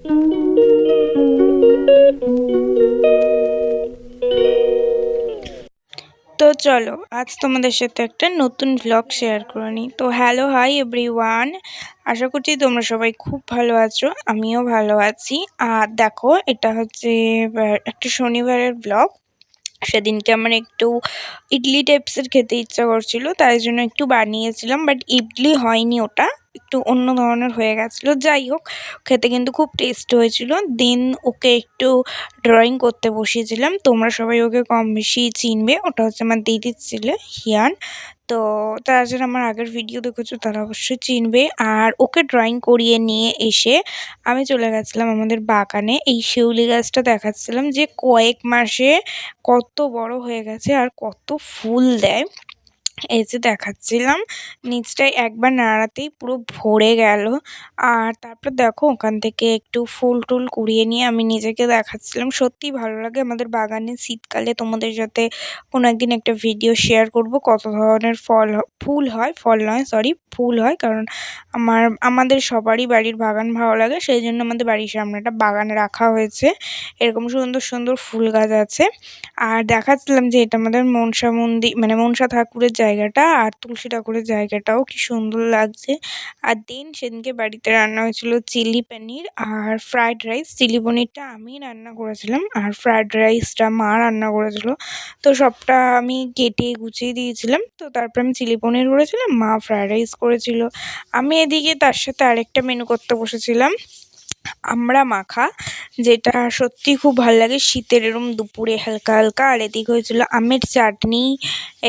তো চলো আজ তোমাদের সাথে একটা নতুন ভ্লগ শেয়ার করে নিই। তো হ্যালো হাই এভরিওয়ান, আশা করছি তোমরা সবাই খুব ভালো আছো, আমিও ভালো আছি। আর দেখো এটা হচ্ছে একটা শনিবারের ব্লগ। সেদিনকে আমার একটু ইডলি টাইপসের খেতে ইচ্ছা করছিল, তাই জন্য একটু বানিয়েছিলাম, বাট ইডলি হয়নি, ওটা একটু অন্য ধরনের হয়ে গেছিলো। যাই হোক, খেতে কিন্তু খুব টেস্ট হয়েছিল। দেন ওকে একটু ড্রয়িং করতে বসিয়েছিলাম। তোমরা সবাই ওকে কম বেশি চিনবে, ওটা হচ্ছে আমার দিদির ছেলে হিয়ান। তো তারা যারা আমার আগের ভিডিও দেখেছো তারা অবশ্যই চিনবে। আর ওকে ড্রয়িং করিয়ে নিয়ে এসে আমি চলে গেছিলাম আমাদের বাগানে। এই শিউলি গাছটা দেখাচ্ছিলাম যে কয়েক মাসে কত বড় হয়ে গেছে আর কত ফুল দেয়। এই যে দেখাচ্ছিলাম, নিচটায় একবার নাড়াতেই পুরো ভরে গেল। আর তারপর দেখো ওখান থেকে একটু ফুল টুল কুড়িয়ে নিয়ে আমি নিজেকে দেখাচ্ছিলাম। সত্যি ভালো লাগে আমাদের বাগানে শীতকালে। তোমাদের সাথে কোনো একদিন একটা ভিডিও শেয়ার করব কত ধরনের ফুল হয়, ফল নয় সরি, ফুল হয়। কারণ আমাদের সবারই বাড়ির বাগান ভালো লাগে, সেই জন্য আমাদের বাড়ির সামনে একটা বাগান রাখা হয়েছে। এরকম সুন্দর সুন্দর ফুল গাছ আছে। আর দেখাচ্ছিলাম যে এটা আমাদের মনসা মন্দির, মানে মনসা ঠাকুরের জায়গাটা, আর তুলসী ঠাকুরের জায়গাটাও কি সুন্দর লাগছে। আর দেন সেদিনকে বাড়িতে রান্না হয়েছিল চিলি পনির আর ফ্রায়েড রাইস। চিলি পনিরটা আমি রান্না করেছিলাম আর ফ্রায়েড রাইসটা মা রান্না করেছিল। তো সবটা আমি কেটে গুছিয়ে দিয়েছিলাম। তো তারপর আমি চিলি পনির করেছিলাম, মা ফ্রায়েড রাইস করেছিল। আমি এদিকে তার সাথে আরেকটা মেনু করতে বসেছিলাম, আমড়া মাখা, যেটা সত্যি খুব ভালো লাগে শীতের এরম দুপুরে হালকা হালকা। আর এদিকে হয়েছিল আমের চাটনি,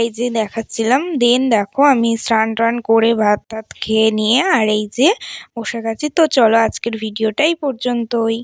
এই যে দেখাচ্ছিলাম। দেন দেখো আমি স্নান টান করে ভাত টাত খেয়ে নিয়ে আর এই যে বসে গেছি। তো চলো আজকের ভিডিওটা এই পর্যন্তই।